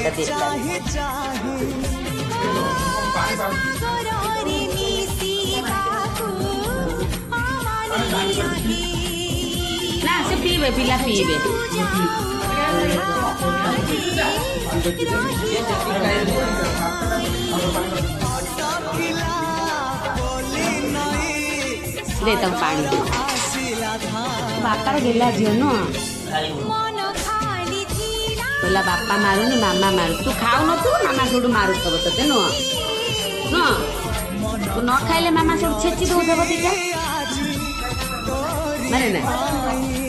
ଏଇଟା ଦେ ନା ସେ ପିଇବେ ପିଲା ପିଇବେ दे तक पानी दे बापार गेला झील नुह बोला बापा मारुनी मामा मारु तू खाऊ न तू मामा सब मारू थब ते नुह नुह तू न खाइले मामा सब छेची दौथब दीटा मारे ना